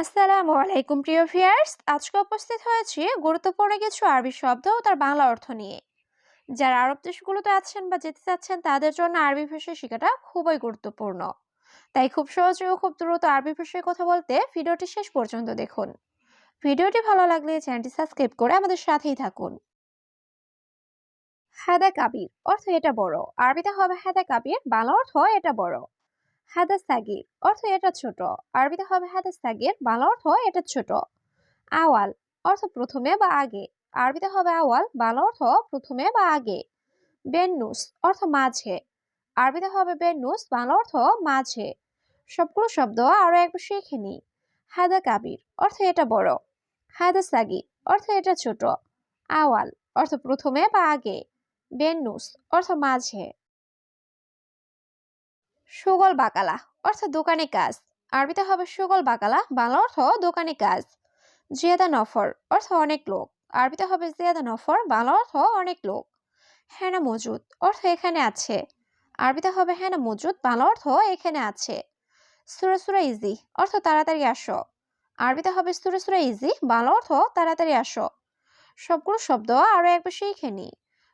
আসসালামু আলাইকুম প্রিয় ভিউয়ার্স, আজকে উপস্থিত হয়েছি গুরুত্বপূর্ণ কিছু আরবি শব্দ ও তার বাংলা অর্থ নিয়ে। যারা আরব দেশগুলোতে আছেন বা যেতে চাচ্ছেন তাদের জন্য আরবি ভাষা শেখাটা খুবই গুরুত্বপূর্ণ। তাই খুব সহজে ও খুব দ্রুত আরবি ভাষায় কথা বলতে ভিডিওটি শেষ পর্যন্ত দেখুন। ভিডিওটি ভালো লাগলে চ্যানেলটি সাবস্ক্রাইব করে আমাদের সাথেই থাকুন। হাদা কাবির অর্থ এটা বড়, আরবিতে হবে হাদা কাবির, বাংলা অর্থ এটা বড়। হাদা সাগির অর্থ এটা ছোট, আরবিতে হবে হাদা সাগির, বাংলা অর্থ এটা ছোট। আওয়াল অর্থ প্রথমে বা আগে, আরবিতে হবে আওয়াল, বাংলা অর্থ প্রথমে বা আগে। বেন্নুস অর্থ মাঝে, আরবিতে হবে বেন্নুস, বাংলা অর্থ মাঝে। সবগুলো শব্দ আরো একবার শিখে নিই। হাদা কাবির অর্থ এটা বড়, হাদা সাগি অর্থ এটা ছোট, আওয়াল অর্থ প্রথমে বা আগে, বেন্নুস অর্থ মাঝে। সুগল বাকালা অর্থ দোকানে কাজ, আরবিতে হবে সুগল বাকালা, বাংলা অর্থ দোকানে কাজ। জিয়াদা নফর অর্থ অনেক লোক, আরবিতে হবে জিয়াদা নফর, বাংলা অর্থ অনেক লোক। হেনা মজুদ অর্থ এখানে আছে, আরবিতে হবে হেনা মজুদ, বাংলা অর্থ এখানে আছে। সুরা সুরা ইজি অর্থ তাড়াতাড়ি আসো, আরবিতে হবে সুরা সুরা ইজি, বাংলা অর্থ তাড়াতাড়ি আসো। সবগুলো শব্দ আরো একবার শিখে নিই।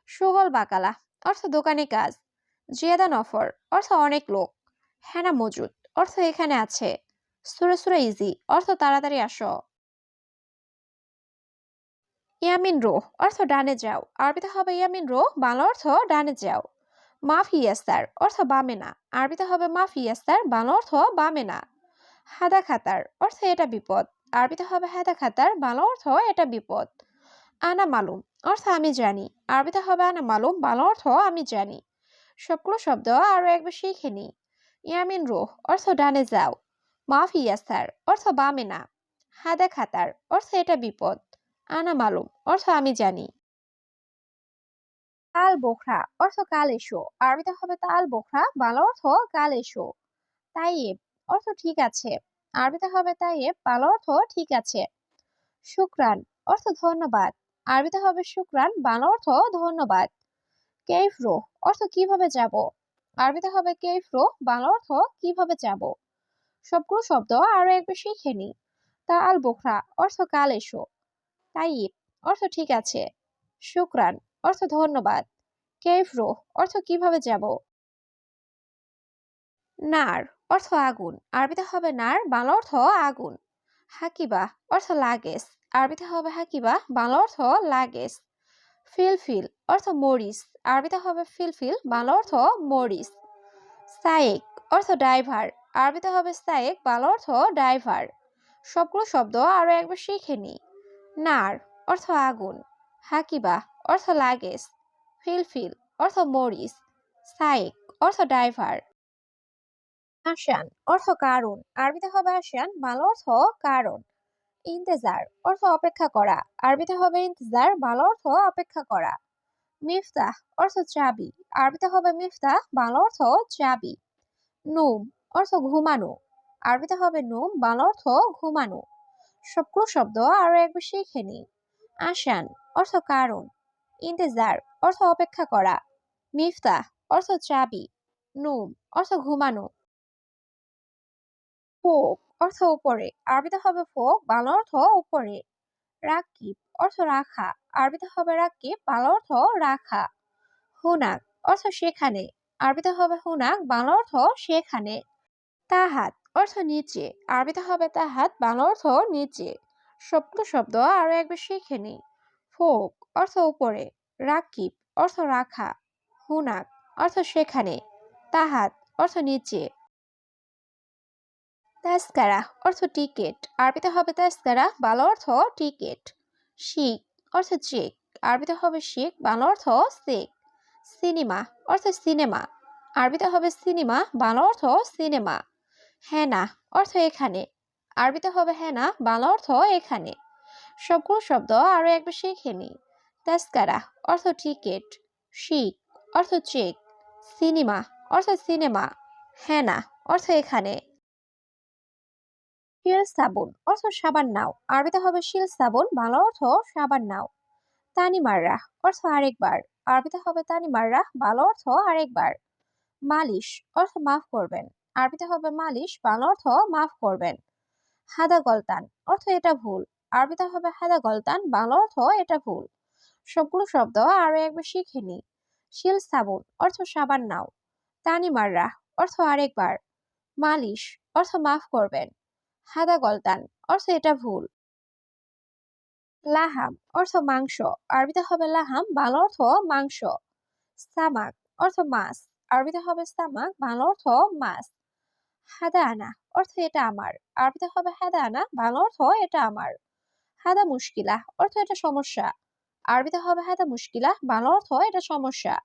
সুগল বাকালা অর্থ দোকানে কাজ, জিয়াদা নফর অর্থ অনেক লোক, হেনা মজুদ অর্থ এখানে আছে, সুরা সুরা ইজি অর্থ তাড়াতাড়ি আসো। ইয়ামিন রো অর্থ ডানে যাও, আরবিতে হবে ইয়ামিন রো, বাংলা অর্থ ডানে যাও। মাফি ইয়াস্তার অর্থ বামে না, আরবিতে হবে মাফি ইয়াস্তার, বাংলা অর্থ বামে না। হাদা খাতার অর্থ এটা বিপদ, আরবিতে হবে হাদা খাতার, বাংলা অর্থ এটা বিপদ। আনা মালুম অর্থ আমি জানি, আরবিতে হবে আনা মালুম, বাংলা অর্থ আমি জানি। সবগুলো শব্দ আরো একবার শিখে নিই। ইয়ামিন রো অর্থ ডানে যাও, মাফি ইয়াস্তার অর্থ বামে না, হাদা খাতার অর্থ এটা বিপদ, আনা মালুম অর্থ আমি জানি। তাল বোখরা অর্থ কাল এসো, আরবিতে হবে তাল বোখরা, বাংলা অর্থ কাল এসো। তাইয়েব অর্থ ঠিক আছে, আরবিতে হবে তাইয়েব, বাংলা অর্থ ঠিক আছে। শুক্রান অর্থ ধন্যবাদ, আরবিতে হবে শুক্রান, বাংলা অর্থ ধন্যবাদ। কেইফরো অর্থ কিভাবে যাব, আরবিতে হবে কেইফরো, বাংলা অর্থ কিভাবে যাব। সবগুলো শব্দ আরো একবার শিখে নি। তাল বোখরা অর্থ কাল এসো, তাইয়েব অর্থ ঠিক আছে, শুক্রান অর্থ ধন্যবাদ, কেইফরো অর্থ কিভাবে যাব। নার অর্থ আগুন, আরবিতে হবে নার, বাংলা অর্থ আগুন। হাকিবা অর্থ লাগেজ, আরবিতে হবে হাকিবা, বাংলা অর্থ লাগেজ। ফিলফিল অর্থ মরিচ, আরবিতে হবে ফিলফিল, বাংলা অর্থ মরিচ। সায়েক অর্থ ড্রাইভার, আরবিতে হবে সায়েক, বাংলা অর্থ ড্রাইভার। সবগুলো শব্দ আরো একবার শিখে নি। নার অর্থ আগুন, হাকিবা অর্থ লাগেজ, ফিলফিল অর্থ মরিচ, সায়েক অর্থ ড্রাইভার। আসান অর্থ কারণ, আরবিতে হবে আসান, বাংলা অর্থ কারণ। ইন্তেজার অর্থ অপেক্ষা করা, আরবিতে হবে ইন্তেজার, বাংলা অর্থ অপেক্ষা করা। মিফতাহ অর্থ চাবি, আরবিতে হবে মিফতাহ, বাংলা অর্থ চাবি। নুম অর্থ ঘুমানো, আরবিতে হবে নুম, বাংলা অর্থ ঘুমানো। সবগুলো শব্দ আরো একবার শিখে নি। আসান অর্থ কারণ, ইন্তেজার অর্থ অপেক্ষা করা, মিফতাহ অর্থ চাবি, নুম অর্থ ঘুমানো। ফোক অর্থ উপরে, আরবিতে হবে ফোক, বাংলা অর্থ উপরে। রাকিব অর্থ রাখা, আরবিতে হবে রাকিব, বাংলা অর্থ রাখা। হুনাক অর্থ সেখানে, আরবিতে হবে হুনাক, বাংলা অর্থ সেখানে। তাহাত অর্থ নিচে, আরবিতে হবে তাহাত, বাংলা অর্থ নিচে। সবগুলো শব্দ আরো একবার শিখে নিই। ফোক অর্থ উপরে, রাকিব অর্থ রাখা, হুনাক অর্থ সেখানে, তাহাত অর্থ নিচে। তাস্কারা অর্থ টিকিট, আরবিতে হবে তাস্কারা, বাংলা অর্থ টিকিট। শিখ অর্থ চেক, আরবিতে হবে শিখ, বাংলা অর্থ চেক। সিনেমা অর্থ সিনেমা, আরবিতে হবে সিনেমা, বাংলা অর্থ সিনেমা। হেনা অর্থ এখানে, আরবিতে হবে হেনা, বাংলা অর্থ এখানে। সবগুলো শব্দ আরো একবার শিখে নি। তাস্কারা অর্থ টিকিট, শিখ অর্থ চেক, সিনেমা অর্থ সিনেমা, হেনা অর্থ এখানে। শিল সাবুন অর্থ সাবান নাও, আরবিতে হবে শিল সাবুন, বাংলা অর্থ সাবান নাও। তানি মাররা অর্থ আরেকবার, আরবিতে হবে তানি মাররা, বাংলা অর্থ আরেকবার। মালিশ অর্থ মাফ করবেন, আরবিতে হবে মালিশ, বাংলা অর্থ মাফ করবেন। হাদা গলতান অর্থ এটা ভুল। আরবিতে হবে হাদা গলতান, বাংলা অর্থ এটা ভুল। সবগুলো শব্দ আরো একবার শিখে নি। শিল সাবুন অর্থ সাবান নাও। তানি মাররা অর্থ আরেকবার। মালিশ অর্থ মাফ করবেন। হাদা গলতান অর্থ এটা ভুল। লাহাম অর্থ মাংস। আরবিতে হবে লাহাম, বাংলা অর্থ মাংস। সামাক অর্থ মাছ। আরবিতে হবে সামাক, বাংলা অর্থ মাছ। হাদা আনা অর্থ এটা আমার। আরবিতে হবে হাদা আনা, বাংলা অর্থ এটা আমার। হাদা মুশকিলা অর্থ এটা সমস্যা। আরবিতে হবে হাদা মুশকিলা, বাংলা অর্থ এটা সমস্যা।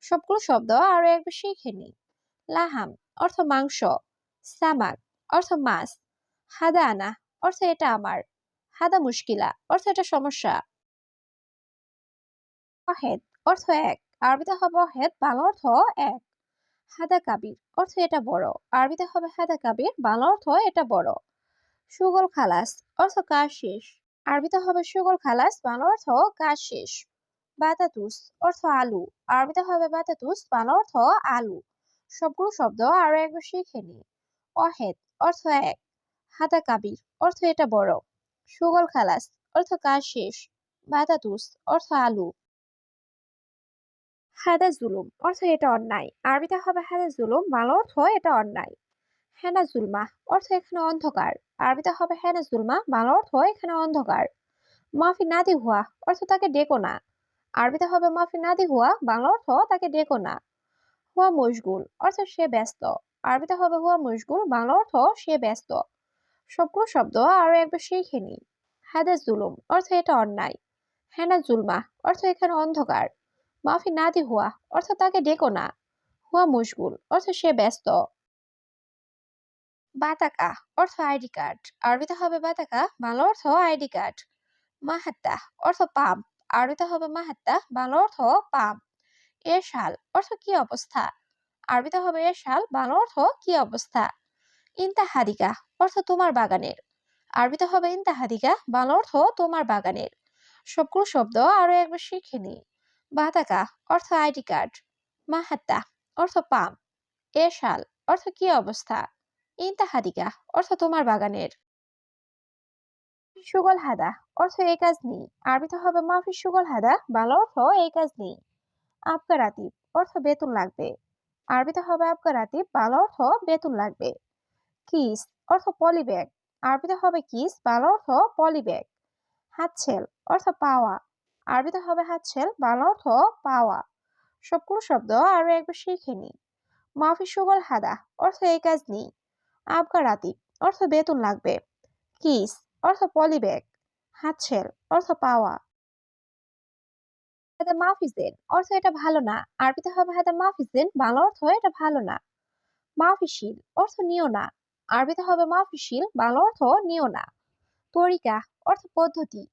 সবগুলো শব্দ আরো একবার শিখে নি। লাহাম অর্থ মাংস। সামাক অর্থ মাছ। হাদা আনা অর্থ এটা আমার। হাদা মুশকিলা অর্থ এটা সমস্যা। ওয়াহেদ অর্থ এক। আরবিতে হবে ওয়াহেদ, বাংলা অর্থ এক। হাদা কাবির অর্থ এটা বড়। আরবিতে হবে হাদা কাবির, বাংলা অর্থ এটা বড়। সুগল খালাস অর্থ কাজ শেষ। আরবিতে হবে সুগল খালাস, বাংলা অর্থ কাজ শেষ। বাতাতুস অর্থ আলু। আরবিতে হবে বাতাতুস, বাংলা অর্থ আলু। সবগুলো শব্দ আরো একবার শিখে নি। ওয়াহেদ অর্থ এক। হাদা কাবির অর্থ এটা বড়। সুগল খালাস অর্থ কাজ শেষ। বাতাতুস অর্থ আলু। হাদা জুলুম অর্থ এটা অন্যায়। আরবিতে হবে হাদা জুলুম, বাংলা অর্থ এটা অন্যায়। হেনা জুলমা অর্থ এখানে অন্ধকার। আরবিতে হবে হেনা জুলমা, বাংলা অর্থ এখানে অন্ধকার। মাফি নাদি হুয়া অর্থ তাকে ডেকো না। আরবিতে হবে মাফি নাদি হুয়া, বাংলা অর্থ তাকে ডেকো না। হুয়া মশগুল অর্থ সে ব্যস্ত। আরবিতে হবে হুয়া মশগুল, বাংলা অর্থ সে ব্যস্ত। সবগুলো শব্দ আরো একবার শিখে নি। হাদা জুলুম অর্থ এটা অন্যায়। হেনা জুলমা অর্থ এখানে অন্ধকার। মাফি নাদি হুয়া অর্থ তাকে ডেকো না। হুয়া মশগুল অর্থ সে ব্যস্ত। বাতাকা অর্থ আইডি কার্ড। আরবিতে হবে বাতাকা, বাংলা অর্থ আইডি কার্ড। মাহাত্তা অর্থ পাম্প। আরবিতে হবে মাহাত্তা, বাংলা অর্থ পাম্প। এরশাল অর্থ কি অবস্থা। আরবিতে হবে এরশাল, বাংলা অর্থ কি অবস্থা। ইন্তাহাদিকা অর্থ তোমার বাগানের। আরবিতে হবে ইন্তাহাদিকা, বাংলা অর্থ তোমার বাগানের। সবগুলো শব্দ আরো একবার শিখে নি। বাতাকা অর্থ আইডি কার্ড। মাহাত্তা অর্থ পাম্প। এরশাল অর্থ কি অবস্থা। ইন্তাহাদিকা অর্থ তোমার বাগানের। সুগল হাদা অর্থ এই কাজ নেই। আরবিতে হবে মাফি সুগল হাদা, বাংলা অর্থ এই কাজ নেই। আবকা রাতিব অর্থ বেতন লাগবে। আরবিতে হবে আবকা রাতিব, বাংলা অর্থ বেতন লাগবে। কিস অর্থ পলি ব্যাগ। আরবিতে হবে কিস, বাংলা অর্থ পলি ব্যাগ। হাতছেল অর্থ পাওয়া। আরবিতে হবে হাতছেল, বাংলা অর্থ পাওয়া। সবগুলো শব্দ আরো একবার শিখে নি। মাফি সুগল হাদা অর্থ এই কাজ নেই। আবকা রাতিব অর্থ বেতন লাগবে। কিস অর্থ পলি ব্যাগ। হাতছেল অর্থ পাওয়া। হাদা মাফিজেন অর্থ এটা ভালো না। আরবিতে হবে হাদা মাফিজেন, বাংলা অর্থ এটা ভালো না। মাফিশিল অর্থ নিও না। আরবিতে হবে মাফিশিল, বাংলা অর্থ নিও না। তরিকা অর্থ পদ্ধতি।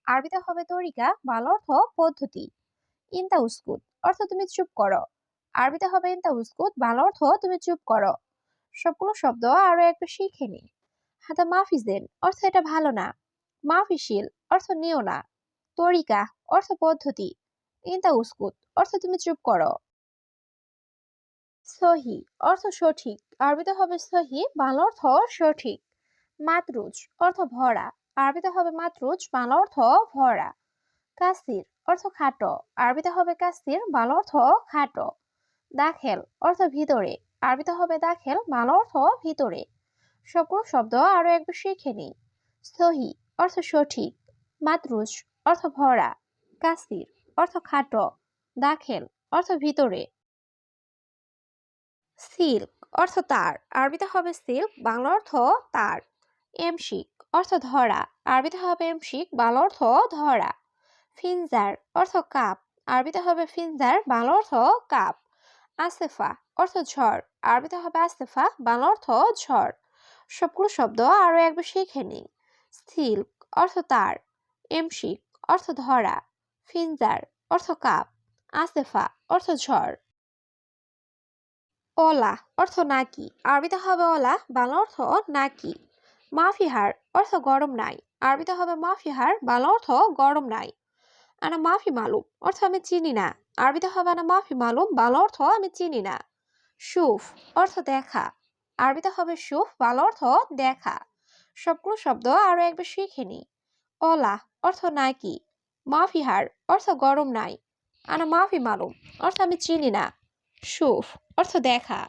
আরবিতে হবে তরিকা, বাংলা অর্থ পদ্ধতি। ইনতা উস্কুত অর্থ তুমি চুপ করো। আরবিতে হবে ইনতা উস্কুত, বাংলা অর্থ তুমি চুপ করো। সবগুলো শব্দ আরো একবার শিখে নি। হাদা মাফিজেন অর্থ এটা ভালো না। মাফিশিল অর্থ নিও না। তরিকা অর্থ পদ্ধতি। ইনতা উস্কুত অর্থ তুমি চুপ করো। সহি অর্থ সঠিক। আরবিতে হবে সহি, বাংলা অর্থ সঠিক। মাতরুজ অর্থ ভরা। আরবিতে হবে মাতরুজ, বাংলা অর্থ ভরা। কাসির অর্থ খাটো। আরবিতে হবে কাসির, বাংলা অর্থ খাটো। দাখেল অর্থ ভিতরে। আরবিতে হবে দাখেল, বাংলা অর্থ ভিতরে। সবগুলো শব্দ আরো একবার শিখে নি। সহি অর্থ সঠিক। মাতরুজ অর্থ ভরা। কাসির অর্থ খাটো। দাখেল অর্থ ভিতরে। সিল্ক অর্থ তার। আরবিতে হবে সিল্ক, বাংলা অর্থ তার। এমশিক অর্থ ধরা। আরবিতে হবে এমশিক, বাংলা অর্থ ধরা। ফিনজার অর্থ কাপ। আরবিতে হবে ফিনজার, বাংলা অর্থ কাপ। আসেফা অর্থ ঝড়। আরবিতে হবে আসেফা, বাংলা অর্থ ঝড়। সবগুলো শব্দ আরো একবার শিখে নি। সিল্ক অর্থ তার। এমশিক অর্থ ধরা। ফিনজার অর্থ কাপ। আসেফা অর্থ ঝড়। অলা অর্থ নাকি। আরবিতে হবে অলা, বাংলা অর্থ নাকি। মাফিহার অর্থ গরম নাই। আরবিতে হবে মাফিহার, বাংলা অর্থ গরম নাই। আনা মাফি মালুম অর্থ আমি চিনি না। আরবিতে হবে আনা মাফি মালুম, বাংলা অর্থ আমি চিনি না। সুফ অর্থ দেখা। আরবিতে হবে সুফ, বাংলা অর্থ দেখা। সবগুলো শব্দ আরো একবার শিখে নি। অলা অর্থ নাকি, মাফি হার অর্থ গরম নাই, আনা মাফি মালুম অর্থ আমি চিনি না, শুফ অর্থ দেখা,